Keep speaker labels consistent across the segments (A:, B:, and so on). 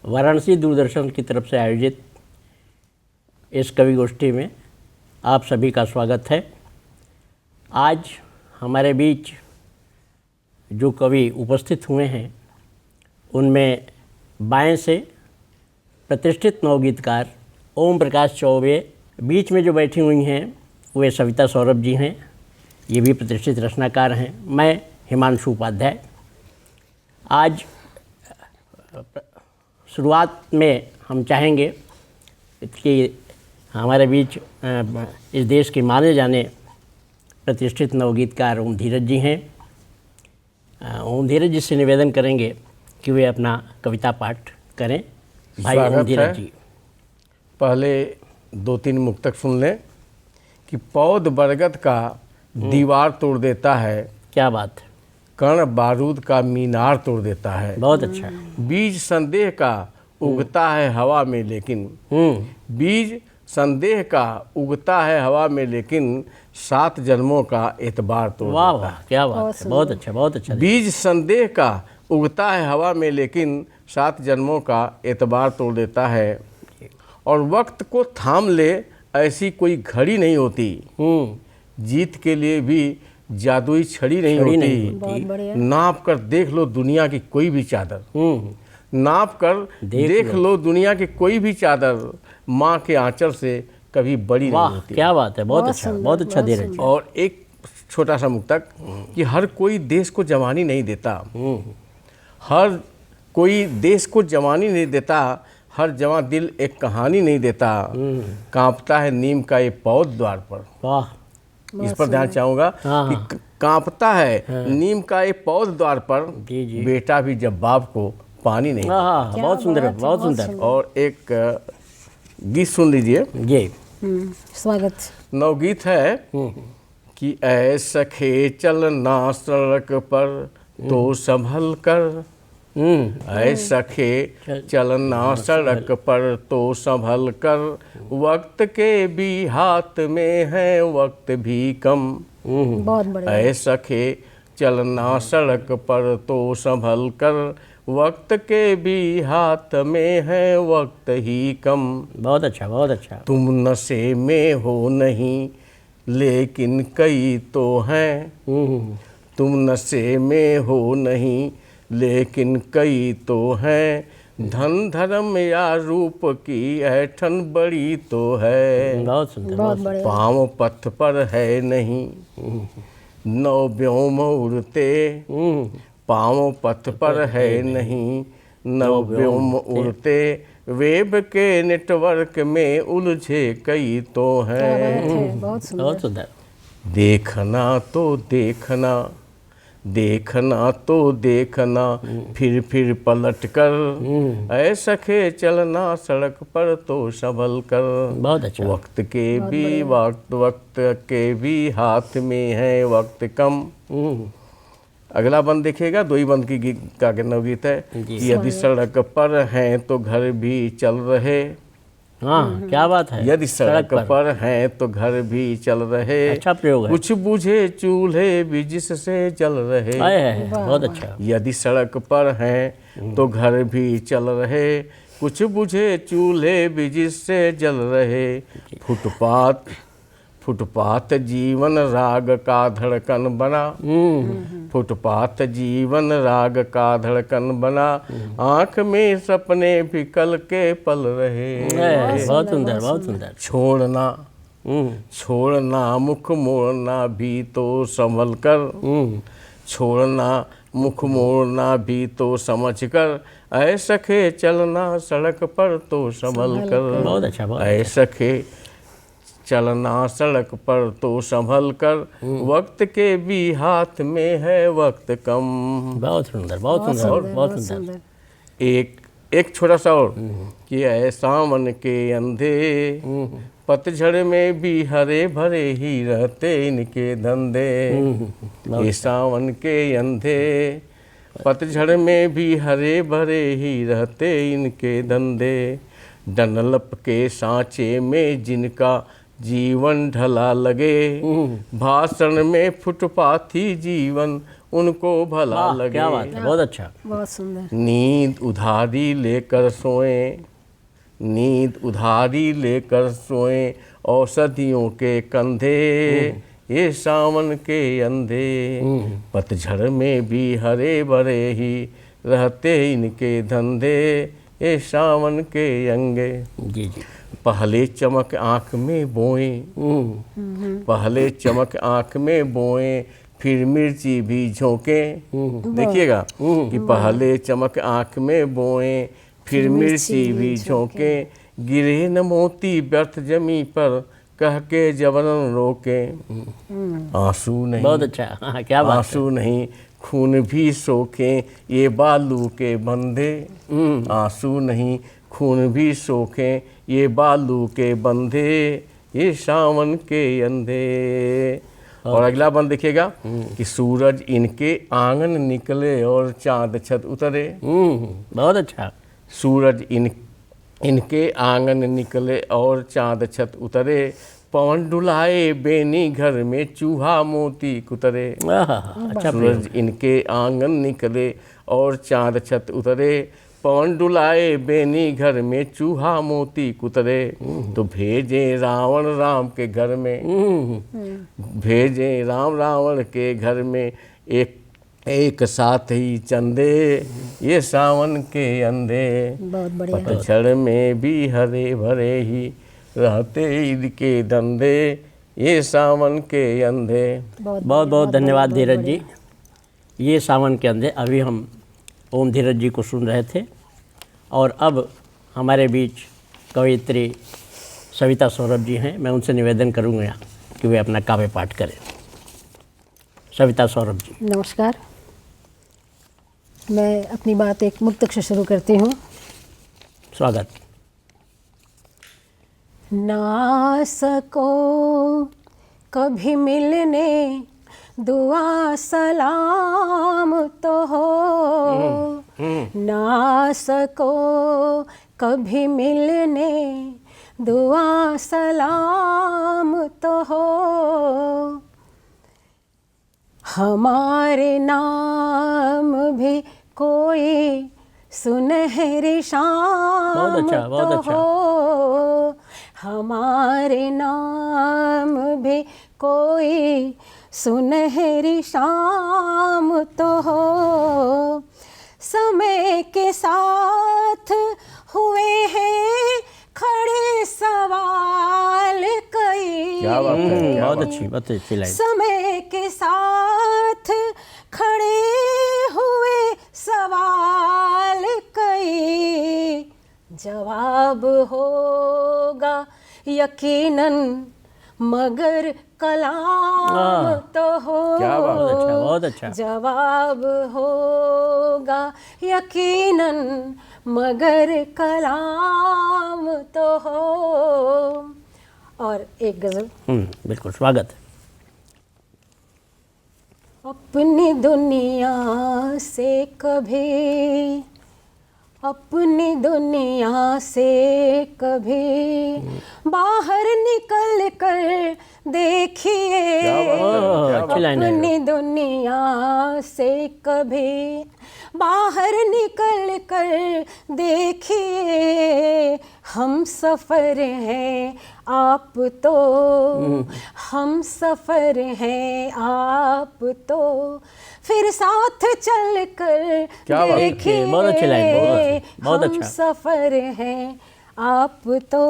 A: वाराणसी दूरदर्शन की तरफ से आयोजित इस कवि गोष्ठी में आप सभी का स्वागत है। आज हमारे बीच जो कवि उपस्थित हुए हैं उनमें बाएं से प्रतिष्ठित नवगीतकार ओम प्रकाश चौबे, बीच में जो बैठी हुई हैं वे सविता सौरभ जी हैं, ये भी प्रतिष्ठित रचनाकार हैं। मैं हिमांशु उपाध्याय। आज शुरुआत में हम चाहेंगे कि हमारे बीच इस देश के माने जाने प्रतिष्ठित नवगीतकार ओम धीरज जी हैं। ओम धीरज जी से निवेदन करेंगे कि वे अपना कविता पाठ करें। भाई ओम धीरज जी,
B: पहले 2-3 मुक्तक सुन लें कि पौध बरगद का दीवार तोड़ देता है,
A: क्या बात है,
B: कण बारूद का मीनार तोड़ देता है।
A: बहुत अच्छा।
B: बीज संदेह का उगता है हवा में लेकिन बीज संदेह का उगता है हवा में लेकिन 7 जन्मों का एतबार तोड़
A: वाह
B: देता
A: वाह,
B: है।
A: क्या बात है, बहुत अच्छा, बहुत अच्छा।
B: बीज संदेह का उगता है हवा में लेकिन 7 जन्मों का एतबार तोड़ देता है। और वक्त को थाम ले ऐसी कोई घड़ी नहीं होती, जीत के लिए भी जादुई छड़ी नहीं होती। नाप कर देख लो दुनिया की कोई भी चादर, नाप कर देख लो दुनिया की कोई भी चादर, माँ के आंचल से कभी बड़ी नहीं होती।
A: क्या बात है, बहुत अच्छा, बहुत अच्छा धीरज।
B: और एक छोटा सा मुक्तक कि हर कोई देश को जवानी नहीं देता, हर कोई देश को जवानी नहीं देता, हर जवां दिल एक कहानी नहीं देता। कांपता है नीम का ये पौध द्वार पर,
A: वाह,
B: इस पर ध्यान चाहूँगा कि कांपता है नीम का ये पौध द्वार पर, बेटा भी जब बाप को पानी नहीं देता।
A: बहुत सुंदर, बहुत सुंदर।
B: और एक गीत सुन लीजिए
A: जी,
B: स्वागत। नवगीत है कि ऐ सखे चलना सड़क पर तो संभल कर, ऐ सखे चलना सड़क पर तो संभल कर, वक्त के भी हाथ में है वक्त भी कम। बहुत बढ़िया। ऐ सखे चलना सड़क पर तो संभल कर, वक्त के भी हाथ में है वक्त ही कम।
A: बहुत अच्छा, बहुत अच्छा।
B: तुम नशे में हो नहीं लेकिन कई तो हैं, तुम नशे में हो नहीं लेकिन कई तो हैं, धन धर्म या रूप की ऐठन बड़ी तो है।
A: बहुत सुंदर, बहुत बढ़िया।
B: पाँव पथ पर है नहीं नौ व्योम उड़ते, पाँव पथ पर है नहीं नौ व्योम उड़ते, वेब के नेटवर्क में उलझे कई तो हैं।
A: बहुत सुंदर।
B: देखना तो देखना, देखना तो देखना, फिर पलट कर, ऐ सखे चलना सड़क पर तो संभल कर।
A: बहुत अच्छा।
B: वक्त के भी वक्त के भी हाथ में है वक्त कम। अगला बंद देखिएगा, 2 ही बंद की का नवगीत है कि यदि सड़क पर हैं तो घर भी चल रहे।
A: हाँ, क्या बात है।
B: यदि सड़क पर हैं तो घर भी चल रहे,
A: अच्छा प्रयोग है।
B: कुछ बुझे चूल्हे भी जिससे जल रहे।
A: बहुत अच्छा।
B: यदि सड़क पर हैं तो घर भी चल रहे, कुछ बुझे चूल्हे भी जिससे जल रहे। फुटपाथ जीवन राग का धड़कन बना, फुटपाथ जीवन राग का धड़कन बना, आँख में सपने भी कल के पल रहे।
A: बहुत सुंदर, बहुत सुंदर।
B: छोड़ना मुख मोड़ना भी तो संभल कर, छोड़ना मुख मोड़ना भी तो समझ कर, ऐ सखे चलना सड़क पर तो संभल कर।
A: बहुत अच्छा, बहुत
B: ऐ सखे चलना सड़क पर तो संभल कर, वक्त के भी हाथ में है वक्त कम।
A: बहुत सुंदर, बहुत सुंदर, बहुत सुंदर।
B: एक छोटा सा और कि ऐ सावन के अंधे, पतझड़ में भी हरे भरे ही रहते इनके धंधे। ये सावन के अंधे, पतझड़ में भी हरे भरे ही रहते इनके धंधे। डनलप के सांचे में जिनका जीवन ढला लगे, भाषण में फुटपाथी जीवन उनको भला
A: वाह,
B: लगे।
A: क्या बात है, बहुत अच्छा।
C: बहुत सुंदर।
B: नींद उधारी लेकर सोएं, नींद उधारी लेकर सोएं, औषधियों के कंधे ये सावन के अंधे। पतझड़ में भी हरे भरे ही रहते इनके धंधे, ये सावन के अंगे।
A: जी जी।
B: पहले चमक आँख में बोएं, पहले चमक आँख में बोएं, फिर मिर्ची भी झोंकें। देखिएगा कि पहले चमक आँख में बोएं, फिर मिर्ची भी झोंकें। गिरे न मोती व्यर्थ जमी पर, कह के जबरन रोकें। आंसू नहीं,
A: बहुत अच्छा। हाँ, क्या बात है।
B: आंसू नहीं खून भी सोखें, ये बालू के बंधे। आंसू नहीं खून भी सोखें, ये बालू के बंधे, ये सावन के अंधे। और अगला बंद देखिएगा कि सूरज इनके आंगन निकले और चांद छत उतरे।
A: बहुत अच्छा।
B: सूरज इनके आंगन निकले और चांद छत उतरे। पवन डुलाए बेनी घर में, चूहा मोती कुतरे।
A: अच्छा।
B: सूरज इनके आंगन निकले और चांद छत उतरे। पवन डुलाए बेनी घर में, चूहा मोती कुतरे। तो भेजे रावण राम के घर में, भेजे राम रावण के घर में, एक साथ ही चंदे, ये सावन के अंधे।
C: बहुत बढ़िया।
B: पतझड़ में भी हरे भरे ही रहते ईद के धंधे, ये सावन के अंधे।
A: बहुत बहुत धन्यवाद धीरज जी। ये सावन के अंधे अभी हम ओम धीरज जी को सुन रहे थे। और अब हमारे बीच कवयित्री सविता सौरभ जी हैं। मैं उनसे निवेदन करूंगा कि वे अपना काव्य पाठ करें। सविता सौरभ जी।
C: नमस्कार। मैं अपनी बात एक मुक्तक से शुरू करती हूँ।
A: स्वागत।
C: ना सको कभी मिलने, दुआ सलाम तो हो। ना सको कभी मिलने, दुआ सलाम तो हो। हमारे नाम भी कोई सुनहरी शाम तो हो। हमारे नाम भी कोई सुनहरी शाम तो हो। समय के साथ हुए हैं खड़े सवाल कई।
B: क्या बात है,
A: बहुत अच्छी लाइन।
C: समय के साथ खड़े हुए सवाल कई, जवाब होगा यकीनन मगर कलाम तो हो।
B: क्या बात है,
A: बहुत अच्छा।
C: जवाब होगा यकीनन मगर कलाम तो हो। और एक गजल।
A: बिल्कुल स्वागत।
C: अपनी दुनिया से कभी, अपनी दुनिया से कभी बाहर निकल कर देखिए। अपनी दुनिया से कभी बाहर निकल कर देखिए। हम सफ़र हैं आप तो, हम सफ़र हैं आप तो, फिर साथ चल कर देखिए।
A: बहुत अच्छी लाइन, बहुत अच्छा।
C: हम सफ़र हैं आप तो।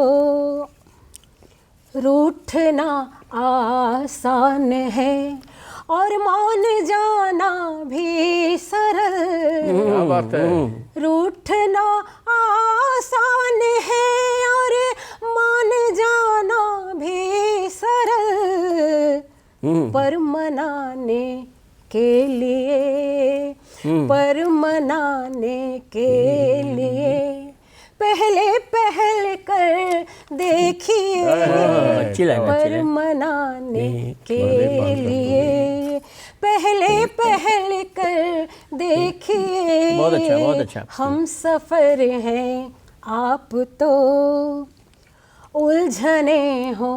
C: रूठना आसान है और मान जाना भी सरल।
B: क्या बात है।
C: रूठना आसान है और मान जाना भी सरल। पर मनाने के लिए, पर मनाने के लिए पहले पहल कर देखिए। पर मनाने के लिए पहले पहल कर देखिए।
A: बहुत अच्छा, बहुत अच्छा।
C: हम सफ़र हैं आप तो। उलझने हो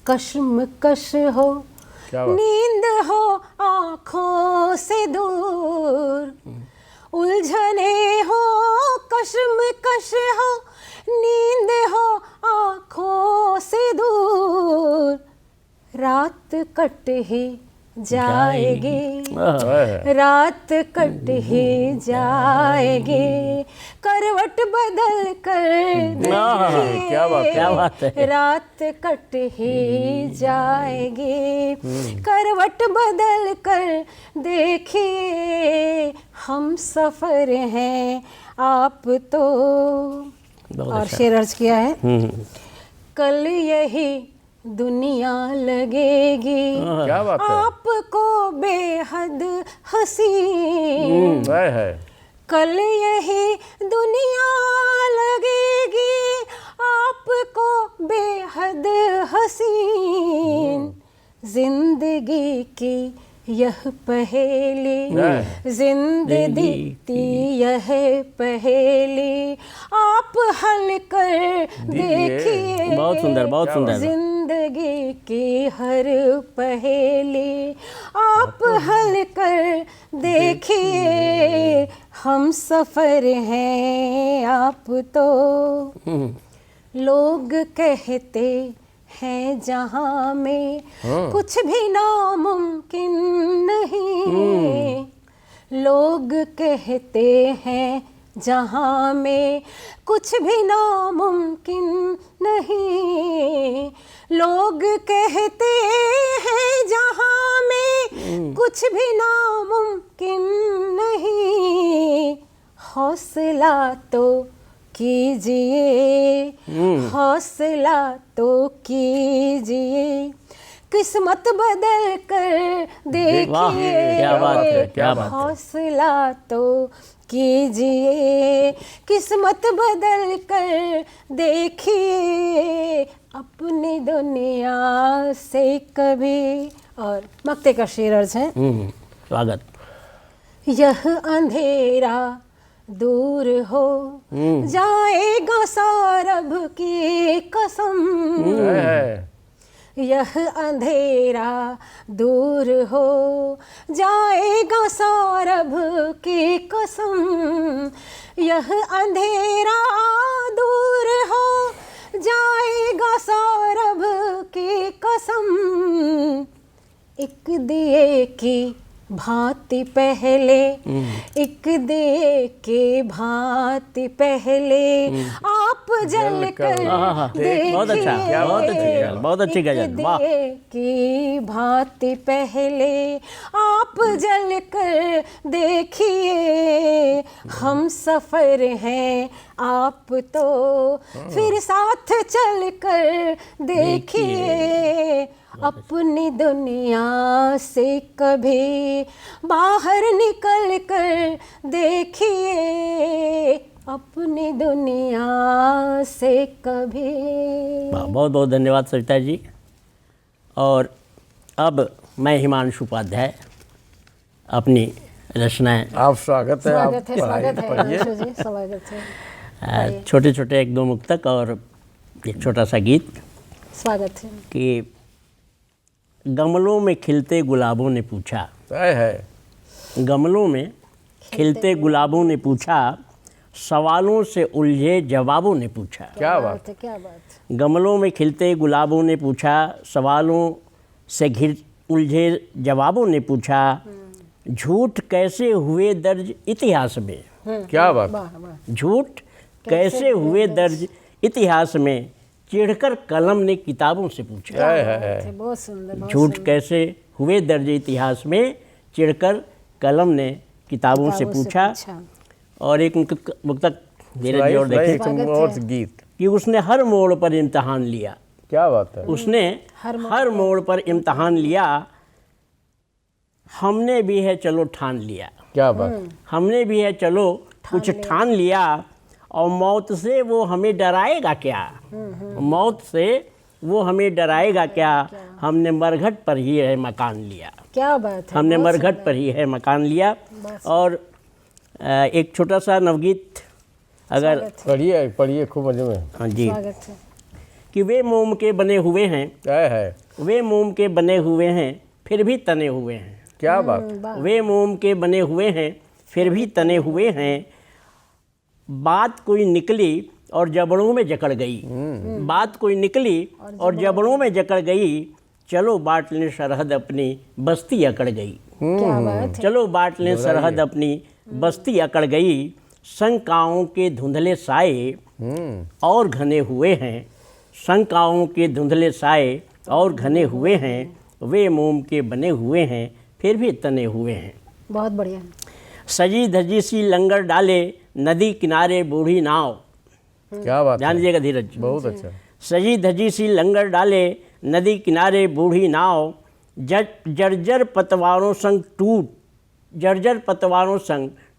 C: कश्मकश हो
B: क्या बात।
C: नींद हो आँखों से दूर, उलझने हो कश्मकश हो, नींद हो आँखों से दूर, रात कट ही जाएगी, रात कट ही जाएगी, करवट बदल कर देखिए,
B: क्या बात है,
A: क्या बात है।
C: रात कट ही जाएगी, करवट बदल कर देखिए, हम सफर हैं आप तो।
A: बहुत
C: और
A: अच्छा।
C: शेर अर्ज किया है, कल यही दुनिया लगेगी
B: क्या बात है।
C: आपको बेहद हसीन,
B: है
C: कल यही दुनिया लगेगी आपको बेहद हसीन, जिंदगी की यह पहेली, जिंदगी की यह पहेली, आप हल कर देखिए,
A: बहुत सुंदर, बहुत सुंदर।
C: जिंदगी की हर पहेली आप हल कर देखिए, हम सफर हैं आप तो। लोग कहते हैं जहां में कुछ भी नामुमकिन नहीं, लोग कहते हैं जहां में कुछ भी नामुमकिन नहीं, लोग कहते हैं जहां में कुछ भी नामुमकिन नहीं, हौसला तो कीजिए, हौसला तो कीजिए, किस्मत बदल कर
A: वाह,
C: देखिए,
A: क्या बात है, क्या बात है।
C: हौसला तो कीजिए, किस्मत बदल कर देखिए, अपनी दुनिया से कभी। और मक्ते का शेर अर्ज है,
A: स्वागत।
C: यह अंधेरा दूर हो जाएगा सौरभ की कसम, यह अंधेरा दूर हो जाएगा सौरभ की कसम, यह अंधेरा दूर हो जाएगा सौरभ की कसम, एक दिए की भांति पहले, एक दिए के भांति पहले आप जल कर देखिए,
A: बहुत अच्छा, बहुत अच्छी गजल, बहुत अच्छी गजल,
C: एक
A: वाह।
C: दिए की भांति पहले आप जल कर देखिए, हम सफर हैं आप तो, फिर साथ चल कर देखिए, अपनी दुनिया से कभी बाहर निकल कर देखिए, अपनी दुनिया से कभी।
A: बहुत बहुत धन्यवाद सविता जी। और अब मैं हिमांशु उपाध्याय अपनी रचनाएं,
B: आप स्वागत है, आप
C: स्वागत है, स्वागत है हिमांशु जी, स्वागत है,
A: छोटे छोटे एक दो मुक्तक और एक छोटा सा गीत
C: स्वागत है।
A: कि गमलों में खिलते गुलाबों ने पूछा,
B: है
A: गमलों में खिलते गुलाबों ने पूछा, सवालों से उलझे जवाबों ने पूछा।
B: क्या बात
C: है, क्या बात।
A: गमलों में खिलते गुलाबों ने पूछा, सवालों से उलझे जवाबों ने पूछा, झूठ कैसे हुए दर्ज इतिहास में,
B: क्या बात।
C: वाह वाह,
A: झूठ कैसे हुए दर्ज इतिहास में, चिढ़कर कलम ने किताबों से पूछा।
C: बहुत सुंदर, बहुत
A: झूठ कैसे हुए दर्ज इतिहास में, चिढ़कर कलम ने किताबों से पूछा। और एक मुक्तक धीरे धीरे और देखिए,
B: और गीत
A: कि उसने हर मोड़ पर इम्तहान लिया,
B: क्या बात है।
A: उसने हर मोड़ पर इम्तहान लिया, हमने भी है चलो ठान लिया,
B: क्या बात।
A: हमने भी है चलो कुछ ठान लिया, और मौत से वो हमें डराएगा क्या, मौत से वो हमें डराएगा क्या, हमने मरघट पर ही है मकान लिया,
C: क्या बात है,
A: हमने मरघट पर ही है मकान लिया। और एक छोटा सा नवगीत अगर
B: पढ़िए पढ़िए, खूब मजे में।
A: हाँ जी,
C: स्वागत है।
A: कि वे मोम के बने हुए हैं,
B: है
A: वे मोम के बने हुए हैं, फिर भी तने हुए हैं।
B: क्या बात।
A: वे मोम के बने हुए हैं फिर भी तने हुए हैं। बात कोई निकली और जबड़ों में जकड़ गई। बात कोई निकली और जबड़ों में जकड़ गई। चलो बांट लें सरहद अपनी बस्ती अकड़ गई।
C: क्या बात है।
A: चलो बांट लें सरहद अपनी बस्ती अकड़ गई। शंकाओं के धुंधले साए और घने हुए हैं। शंकाओं के धुंधले साए और घने हुए हैं। वे मोम के बने हुए हैं फिर भी तने हुए हैं।
C: बहुत बढ़िया।
A: सजी धजी सी लंगर डाले नदी किनारे बूढ़ी नाव।
B: क्या बात
A: ध्यान
B: है।
A: दीजिएगा धीरज।
B: बहुत अच्छा।
A: सजी धजी सी लंगर डाले नदी किनारे बूढ़ी नाव। जर्जर पतवारों संग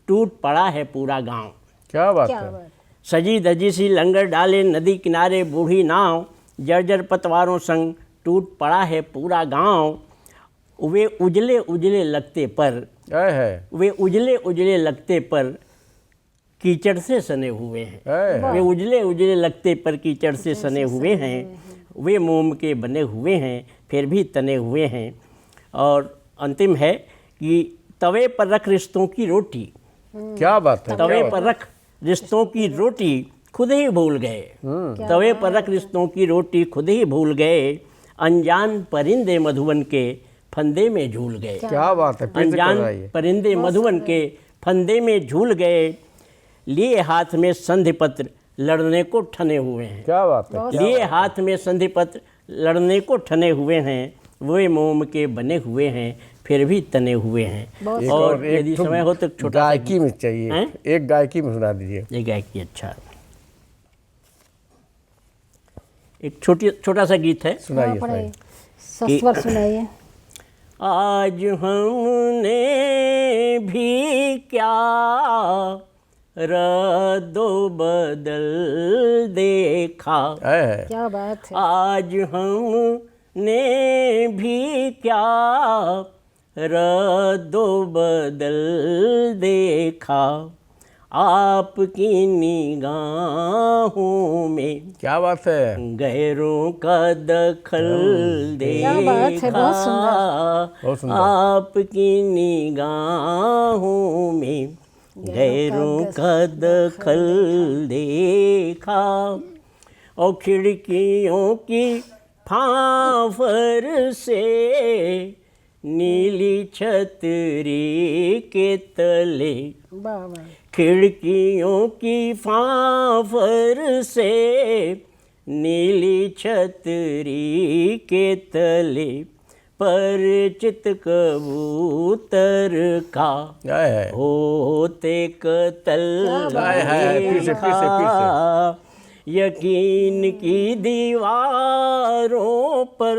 A: टूट पड़ा है पूरा गांव।
B: क्या बात
C: क्या
B: है।
C: बात।
A: सजी धजी सी लंगर डाले नदी किनारे बूढ़ी नाव। जर्जर पतवारों संग टूट पड़ा है पूरा गांव। वे उजले उजले लगते पर वे उजले उजले लगते पर कीचड़ से सने हुए हैं। वे उजले उजले लगते पर कीचड़ से सने हुए हैं। वे मोम के बने हुए हैं फिर भी तने हुए हैं। और अंतिम है कि तवे पर रख रिश्तों की रोटी।
B: क्या बात है।
A: तवे पर रख रिश्तों की रोटी खुद ही भूल गए। तवे पर रख रिश्तों की रोटी खुद ही भूल गए। अनजान परिंदे मधुवन के फंदे में झूल गए।
B: क्या बात है। फिर से
A: अनजान
B: कराइए।
A: परिंदे मधुवन के फंदे में झूल गए। लिए हाथ में संधि पत्र लड़ने को ठने हुए हैं।
B: क्या बात है।
A: लिए हाथ में संधि पत्र लड़ने को ठने हुए हैं। वे मोम के बने हुए हैं फिर भी तने हुए हैं।
B: एक
A: और
B: एक
A: यदि
B: ठो
A: समय हो तो छोटा सा
B: गायकी में चाहिए।
A: हैं?
B: एक गायकी में सुना दीजिए।
A: ये गायकी अच्छा। एक छोटा सा गीत है।
B: सुनाइए
C: पढ़ाइए।
B: सुनाइए।
C: सस्वर सुनाइए।
A: आज हमने भी क्या रद्दो बदल देखा।
B: है।
C: क्या बात है।
A: आज हमने भी क्या रद्दो बदल देखा। आपकी निगाहों में
B: क्या बात है।
A: गैरों का दखल
C: क्या बात है, बहुत सुंदर।
B: बहुत सुंदर।
A: आपकी निगाहों में गैरों का दखल देखा। और खिड़कियों की फांफर से नीली छतरी के तले।
C: वाह वाह।
A: खिड़कियों की फांफर से नीली छतरी के तले परिचित कबूतर का
B: है।
A: होते कतल
B: फिर से।
A: यकीन की दीवारों पर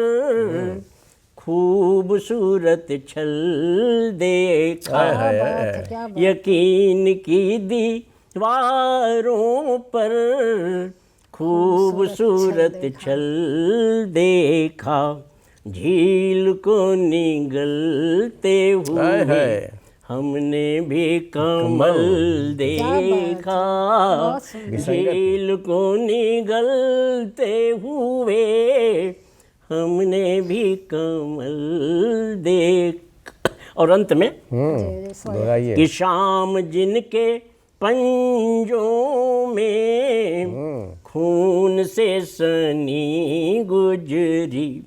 A: खूबसूरत छल देखा।
C: क्या बात।
A: यकीन की दीवारों पर खूबसूरत छल देखा। झील को निगलते हुए हमने भी कमल देखा। झील को निगलते हुए हमने भी कमल देख। और अंत में
B: दोहराइए।
A: कि शाम जिनके पंजों में खून से सनी गुजरी।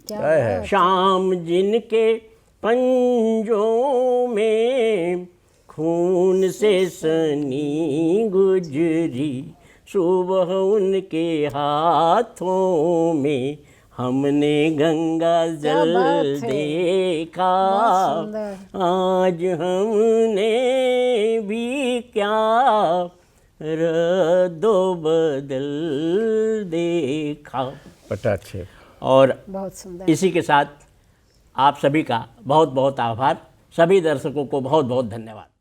A: शाम जिनके पंजों में खून से सनी गुजरी। सुबह उनके हाथों में हमने गंगा जल देखा। आज हमने भी क्या रद्दो बदल देखा।
B: पटाक्षे।
A: और
C: बहुत सुंदर।
A: इसी के साथ आप सभी का बहुत बहुत आभार। सभी दर्शकों को बहुत बहुत धन्यवाद।